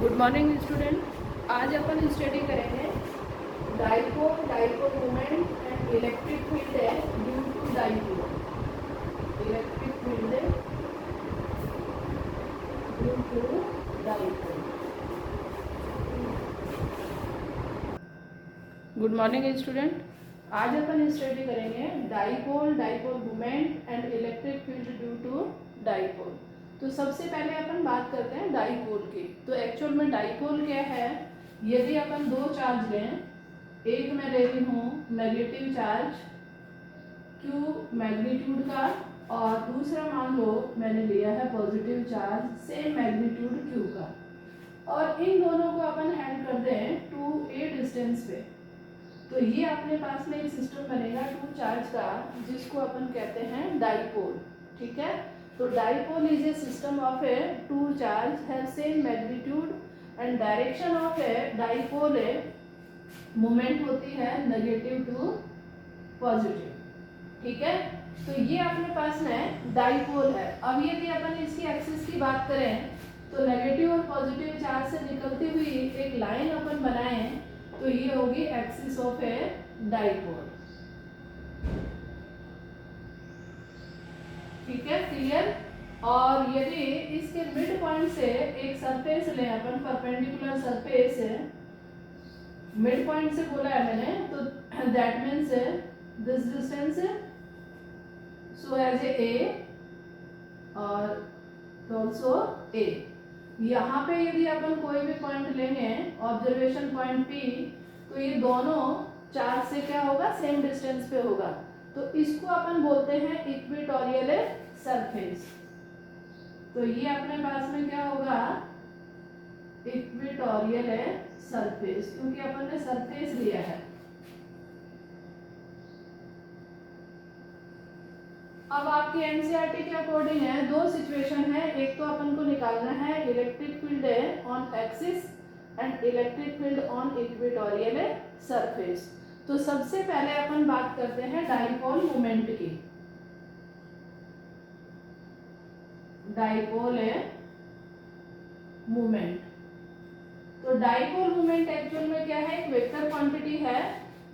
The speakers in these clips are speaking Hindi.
Good morning student. आज अपन स्टडी करेंगे dipole movement and electric field है due to dipole. Electric field due to dipole. Good morning student. आज अपन स्टडी करेंगे dipole movement and electric field due to dipole. तो सबसे पहले अपन बात करते हैं डाइपोल की। तो एक्चुअल में डाइपोल क्या है? यदि अपन दो चार्ज लें, एक मैं ले रही हूँ नेगेटिव चार्ज Q मैग्नीट्यूड का, और दूसरा मान लो मैंने लिया है positive charge same magnitude Q का, और इन दोनों को अपन हैंड कर दें 2a डिस्टेंस पे, तो ये अपने पास में एक सिस्टम बनेगा टू चार्ज का, जिसको अपन कहते हैं डाइपोल। ठीक है, तो dipole is a system of a two charge have same magnitude and direction of a dipole a moment होती है नेगेटिव टू पॉजिटिव। ठीक है, तो ये अपने पास में डाइपोल है। अब यदि अपन इसकी एक्सिस की बात करें तो नेगेटिव और पॉजिटिव चार्ज से निकलती हुई एक लाइन अपन बनाएं तो ये होगी एक्सिस ऑफ ए डाइपोल। ठीक है, क्लियर। और यदि इसके मिड पॉइंट से एक सरफेस लें अपन, परपेंडिकुलर सरफेस है, मिड पॉइंट से बोला है मैंने, तो that means this distance so as a और ऑल्सो ए। यहाँ पे यदि अपन कोई भी पॉइंट लेंगे ऑब्जर्वेशन पॉइंट P, तो ये दोनों चार्ज से क्या होगा, सेम डिस्टेंस पे होगा, तो इसको अपन बोलते हैं इक्वेटोरियल सरफेस। तो ये अपने पास में क्या होगा, इक्वेटोरियल सरफेस, क्योंकि अपन ने सरफेस लिया है। अब आपकी एनसीईआरटी के अकॉर्डिंग है, दो सिचुएशन है, एक तो अपन को निकालना है electric field on axis and electric field on equatorial surface. तो सबसे पहले अपन बात करते हैं डाइपोल मोमेंट की। डाइपोल मोमेंट, तो डाइपोल मोमेंट एक्चुअल में क्या है, एक वेक्टर क्वांटिटी है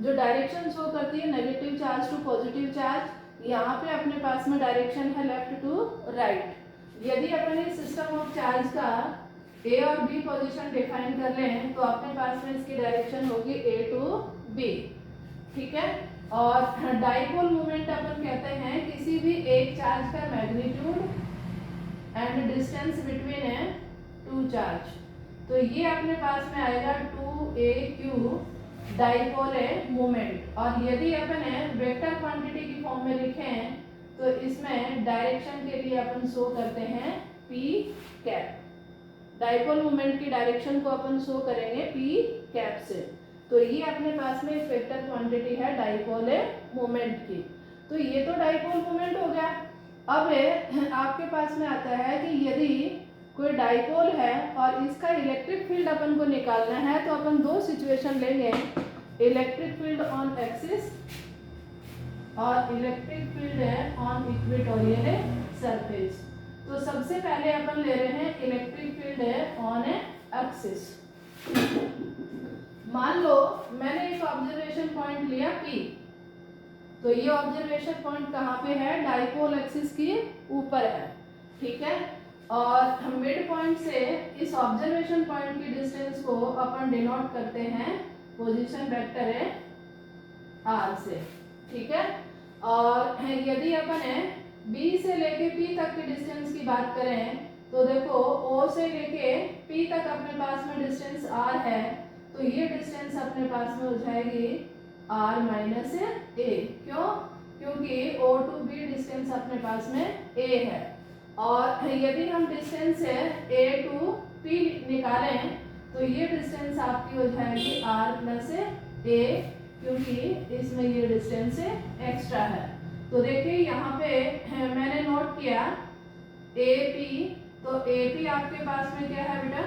जो डायरेक्शन शो करती है negative charge to positive charge. यहाँ पे अपने पास में डायरेक्शन है लेफ्ट टू राइट। यदि अपन इस सिस्टम ऑफ चार्ज का ए और बी पोजीशन डिफाइन कर लें तो अपने पास में इसकी डायरेक्शन होगी ए टू बी। ठीक है, और डाइपोल मोमेंट अपन कहते हैं किसी भी एक चार्ज का magnitude and distance between two charge. तो ये अपने पास में आएगा 2aq डाइपोल मोमेंट। और यदि अपन वेक्टर क्वांटिटी की फॉर्म में लिखें तो इसमें डायरेक्शन के लिए अपन शो करते हैं p कैप। डाइपोल मोमेंट की डायरेक्शन को अपन शो करेंगे p कैप से। तो ये अपने पास में एक वेक्टर क्वांटिटी है डाइपोल मोमेंट की। तो ये तो डाइपोल मोमेंट हो गया। अब आपके पास में आता है कि यदि कोई डाइपोल है और इसका इलेक्ट्रिक फील्ड अपन को निकालना है तो अपन दो सिचुएशन लेंगे, इलेक्ट्रिक फील्ड ऑन एक्सिस और इलेक्ट्रिक फील्ड है ऑन इक्वेटोरियल सरफेस। तो सबसे पहले अपन ले रहे हैं इलेक्ट्रिक फील्ड है ऑन एक्सिस। मान लो मैंने एक ऑब्जर्वेशन पॉइंट लिया P, तो ये ऑब्जर्वेशन पॉइंट कहाँ पे है, डाइपोल एक्सिस के ऊपर है। ठीक है, और मिड पॉइंट से इस ऑब्जर्वेशन पॉइंट की डिस्टेंस को अपन डिनोट करते हैं पोजीशन वेक्टर है R से। ठीक है, और यदि अपन B से लेके P तक की डिस्टेंस की बात करें तो देखो O से लेके P तक अपने पास में डिस्टेंस R है, तो ये डिस्टेंस अपने पास में हो जाएगी R माइनस A। क्यों? क्योंकि O टू B डिस्टेंस अपने पास में A है, और यदि हम डिस्टेंस A टू P निकालें तो ये डिस्टेंस आपकी हो जाएगी R प्लस A, क्योंकि इसमें ये डिस्टेंस एक्स्ट्रा है। तो देखिए यहाँ पे मैंने नोट किया AP, तो AP आपके पास में क्या है बेटा,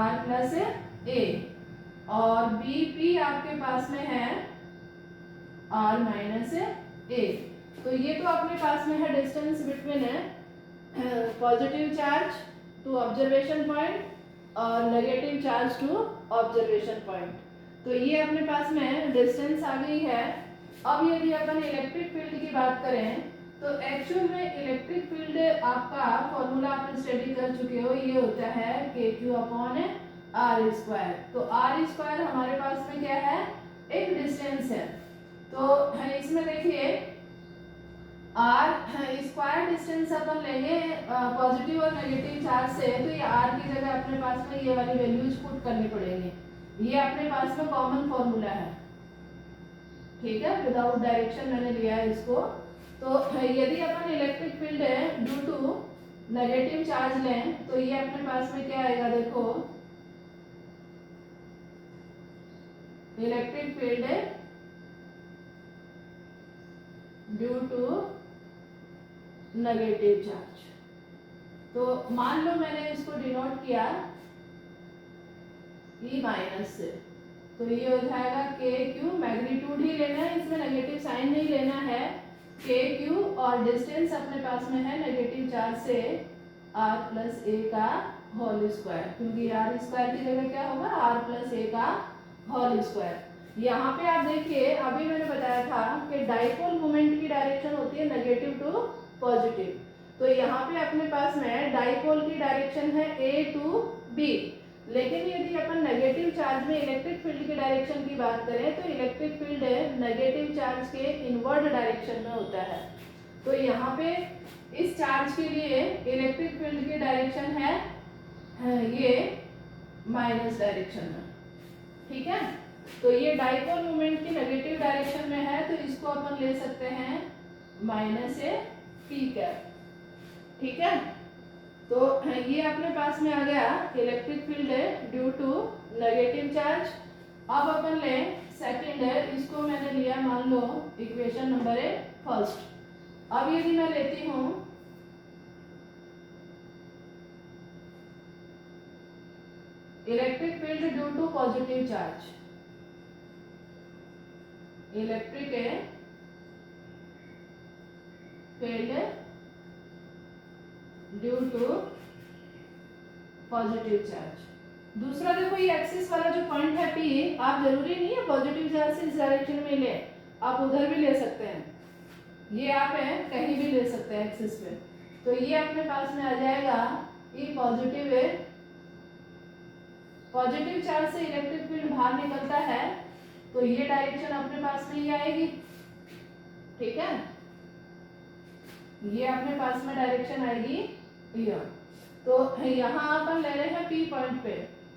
R प्लस A, और BP आपके पास में है R माइनस A। तो ये तो अपने पास में है distance between positive charge to observation point और negative charge to observation point. तो ये अपने पास में डिस्टेंस आ गई है। अब यदि अपन इलेक्ट्रिक फील्ड की बात करें तो एक्चुअल में इलेक्ट्रिक फील्ड आपका फॉर्मूला आप स्टडी कर चुके हो, ये होता है के क्यू अपॉन आर स्क्वायर। तो आर स्क्वायर हमारे पास में क्या है, एक डिस्टेंस है। तो इसमें देखिए आर स्क्वायर डिस्टेंस अपन लेंगे पॉजिटिव और नेगेटिव चार्ज से, तो ये आर की जगह अपने पास में ये वाली वैल्यूज पुट करनी पड़ेंगी। ये अपने पास में कॉमन फॉर्मूला है, ठीक है, विदाउट डायरेक्शन मैंने लिया है इसको। तो यदि अपन इलेक्ट्रिक फील्ड है ड्यू टू नेगेटिव चार्ज लें तो ये अपने पास में क्या आएगा, देखो इलेक्ट्रिक फील्ड है ड्यू टू नेगेटिव चार्ज। तो मान लो मैंने इसको डिनोट किया ई माइनस से, तो ये हो जाएगा के क्यू, मैग्नीट्यूड ही लेना है, इसमें नेगेटिव साइन नहीं लेना है, के क्यू और डिस्टेंस अपने पास में है नेगेटिव चार्ज से आर प्लस ए का होल स्क्वायर, क्योंकि आर स्क्वायर की जगह क्या होगा आर प्लस ए का होल स्क्वायर। यहाँ पे आप देखिए अभी मैंने बताया था कि डाइपोल मोमेंट की डायरेक्शन होती है नेगेटिव टू पॉजिटिव। तो यहाँ पे अपने पास में डाइपोल की डायरेक्शन है ए टू बी, लेकिन यदि अपन नेगेटिव चार्ज में इलेक्ट्रिक फील्ड की डायरेक्शन की बात करें तो इलेक्ट्रिक फील्ड नेगेटिव चार्ज के इनवर्ड डायरेक्शन में होता है। तो यहाँ पे इस चार्ज के लिए इलेक्ट्रिक फील्ड की डायरेक्शन है ये माइनस डायरेक्शन में, ठीक है। तो ये डाइपोल मोमेंट की नेगेटिव डायरेक्शन में है, तो इसको अपन ले सकते हैं माइनस ए पी कैप, ठीक है। तो ये अपने पास में आ गया इलेक्ट्रिक फील्ड है ड्यू टू नेगेटिव चार्ज। अब अपन ले सेकंड है, इसको मैंने लिया मान लो इक्वेशन नंबर है फर्स्ट। अब यदि मैं लेती हूँ electric field due to positive charge, electric field due to positive charge. दूसरा देखो ये एक्सिस वाला जो पॉइंट है P, आप जरूरी नहीं है पॉजिटिव चार्ज से इस डायरेक्शन में ले, आप उधर भी ले सकते हैं, ये आप है कहीं भी ले सकते हैं एक्सिस पे। तो ये अपने पास में आ जाएगा E पॉजिटिव है, पॉजिटिव चार्ज से इलेक्ट्रिक फील्ड बाहर निकलता है तो ये डायरेक्शन अपने पास में ही आएगी, ठीक है। ये अपने पास में डायरेक्शन आएगी ये। तो यहाँ अपन ले रहे हैं P पॉइंट पे,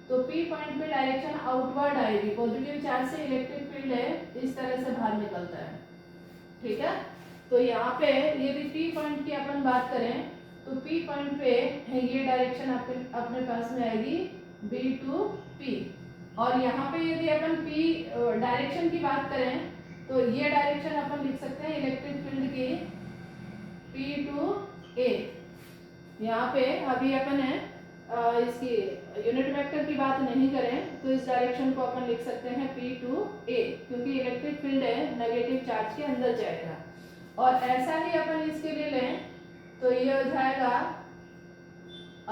तो P पॉइंट पे डायरेक्शन आउटवर्ड आएगी, पॉजिटिव चार्ज से इलेक्ट्रिक फील्ड है इस तरह से बाहर निकलता है, ठीक है। तो यहाँ पे यदि P पॉइंट की अपन बात करें तो P पॉइंट पे ये डायरेक्शन अपने पास में आएगी B टू P, और यहाँ पे यदि अपन P डायरेक्शन की बात करें तो ये डायरेक्शन अपन लिख सकते हैं इलेक्ट्रिक फील्ड की P टू A। यहाँ पे अभी अपन है इसकी यूनिट वेक्टर की बात नहीं करें तो इस डायरेक्शन को अपन लिख सकते हैं P टू A, क्योंकि इलेक्ट्रिक फील्ड है नेगेटिव चार्ज के अंदर जाएगा। और ऐसा ही अपन इसके लिए लें तो ये हो जाएगा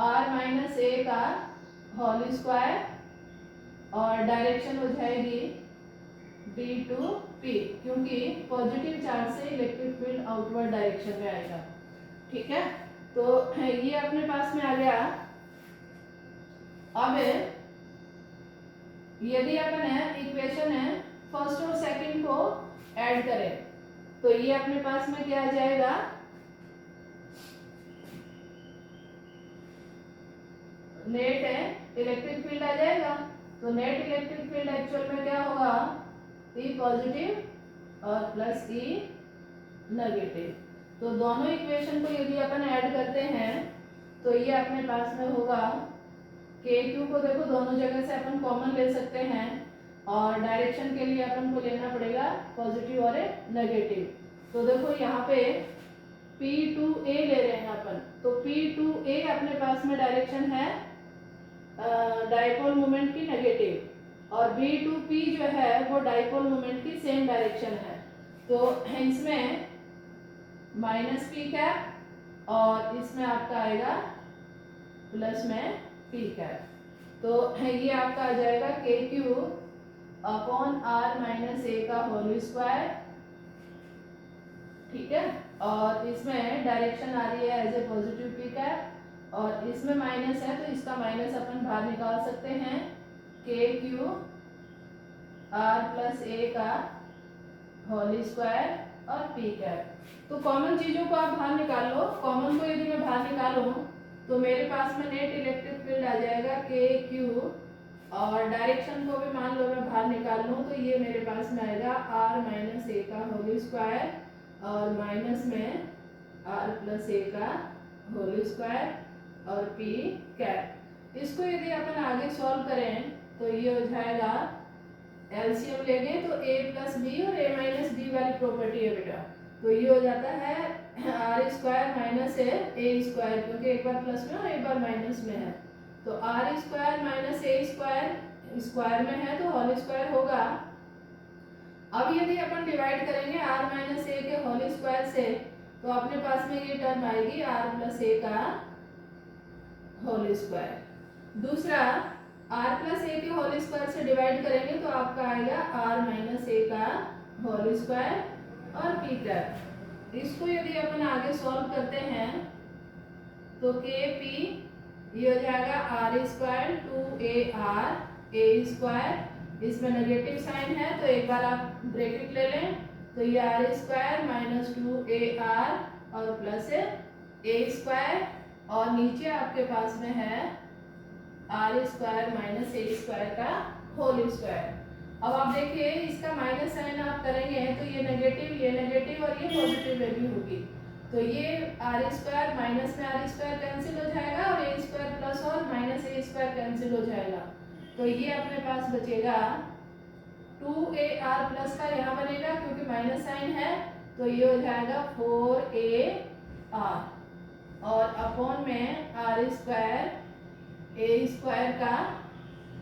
R माइनस ए का होल स्क्वायर और डायरेक्शन हो जाएगी B टू P, क्योंकि पॉजिटिव चार्ज से इलेक्ट्रिक फील्ड आउटवर्ड डायरेक्शन में आएगा, ठीक है। तो ये अपने पास में आ गया। अब यदि अपन है इक्वेशन है फर्स्ट और सेकंड को ऐड करें तो ये अपने पास में क्या आ जाएगा, नेट है इलेक्ट्रिक फील्ड आ जाएगा। तो नेट इलेक्ट्रिक फील्ड एक्चुअल में क्या होगा, E पॉजिटिव और प्लस E नेगेटिव। तो दोनों इक्वेशन को यदि अपन ऐड करते हैं तो ये अपने पास में होगा के क्यू को देखो दोनों जगह से अपन कॉमन ले सकते हैं और डायरेक्शन के लिए अपन को लेना पड़ेगा पॉजिटिव और नेगेटिव। तो देखो यहाँ पे P टू A ले रहे हैं अपन, तो P टू A अपने पास में डायरेक्शन है डाइपोल मोमेंट की नेगेटिव, और B टू P जो है वो डाइपोल मोमेंट की सेम डायरेक्शन है। तो इसमें माइनस पी कैप और इसमें आपका आएगा प्लस में पी कैप, तो ये आपका आ जाएगा के क्यू अपॉन आर माइनस ए का होल स्क्वायर, ठीक है। और इसमें डायरेक्शन आ रही है as a positive p cap, और इसमें माइनस है तो इसका माइनस अपन बाहर निकाल सकते हैं, के क्यू आर प्लस ए का होल स्क्वायर और पी कैप। तो कॉमन चीजों को आप बाहर निकाल लो। कॉमन को यदि मैं बाहर निकालूं तो मेरे पास में नेट इलेक्ट्रिक फील्ड आ जाएगा के क्यू, और डायरेक्शन को भी मान लो मैं बाहर निकाल लूँ तो ये मेरे पास में आएगा आर माइनस ए का होल स्क्वायर और माइनस में आर प्लस ए का होल स्क्वायर और पी कैप। इसको यदि अपन आगे सॉल्व करें तो ये हो जाएगा, एलसीएम लेंगे तो a प्लस बी और a माइनस बी वाली प्रॉपर्टी है बेटा, तो ये हो जाता है r square minus a square, क्योंकि एक बार प्लस में और एक बार माइनस में है, तो r square minus a square square में है तो होल स्क्वायर होगा। अब यदि अपन डिवाइड करेंगे आर माइनस ए के होल स्क्वायर से तो अपने पास में ये टर्म आएगी आर प्लस ए का होल स्क्वायर। दूसरा आर प्लस ए के होल स्क्वायर से डिवाइड करेंगे तो आपका आएगा आर माइनस ए का होल स्क्वायर और पी कैप। इसको यदि अपन आगे सॉल्व करते हैं तो के पी ये हो जाएगा r square two a r a square, इसमें नेगेटिव साइन है तो एक बार आप ब्रैकेट ले लें, तो ये r square minus two a r और प्लस ए स्क्वायर, और नीचे आपके पास में है r square minus a square का होल स्क्वायर। अब आप देखिए इसका माइनस साइन आप करेंगे तो ये नेगेटिव और ये पॉजिटिव वैल्यू होगी, तो ये आर स्क्वायर माइनस में आर स्क्वायर कैंसिल हो जाएगा और ए स्क्वायर प्लस और माइनस ए स्क्वायर कैंसिल हो जाएगा, तो ये अपने पास बचेगा 2ar प्लस का यहाँ बनेगा क्योंकि माइनस साइन है, तो ये हो जाएगा 4ar और अपॉन में आर स्क्वायर ए स्क्वायर का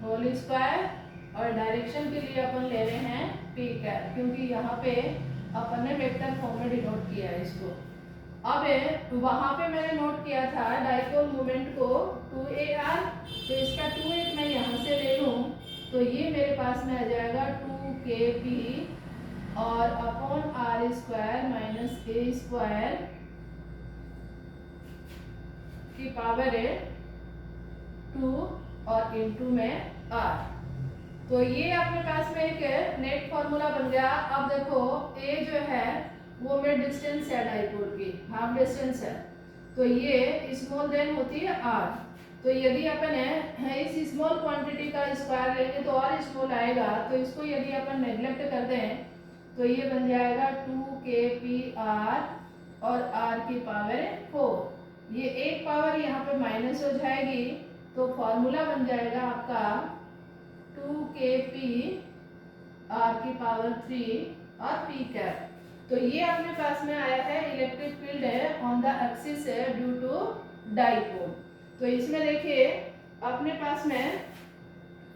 होल स्क्वायर, और डायरेक्शन के लिए अपन ले रहे हैं पी कैप क्योंकि यहाँ पे अपन ने वेक्टर फॉर्म में डिनोट किया है इसको। अब वहाँ पे मैंने नोट किया था डाइपोल मोमेंट को 2ar, तो इसका 2a मैं यहाँ से ले लूँ तो ये मेरे पास में आ जाएगा 2kp और upon r square minus a square की पावर है 2 और इनटू में r। तो ये अपने पास में एक नेट फॉर्मूला बन गया। अब देखो a जो है वो मिड डिस्टेंस है डाइपोल की, हाफ डिस्टेंस है, तो ये स्मॉल देन होती है r, तो यदि अपन इस स्मॉल क्वांटिटी का स्क्वायर लेंगे तो और स्मॉल आएगा, तो इसको यदि अपन नेग्लेक्ट कर दें तो ये बन जाएगा 2kpr और r की पावर 4, ये एक पावर यहाँ पे माइनस हो जाएगी तो फॉर्मूला बन जाएगा आपका 2kp r की पावर 3 और p कैप। तो ये अपने पास में आया है इलेक्ट्रिक फील्ड है on the axis due to dipole. तो इसमें देखिए अपने पास में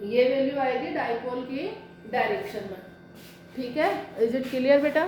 ये वैल्यू आएगी डाइपोल की डायरेक्शन में, ठीक है। इज इट क्लियर बेटा?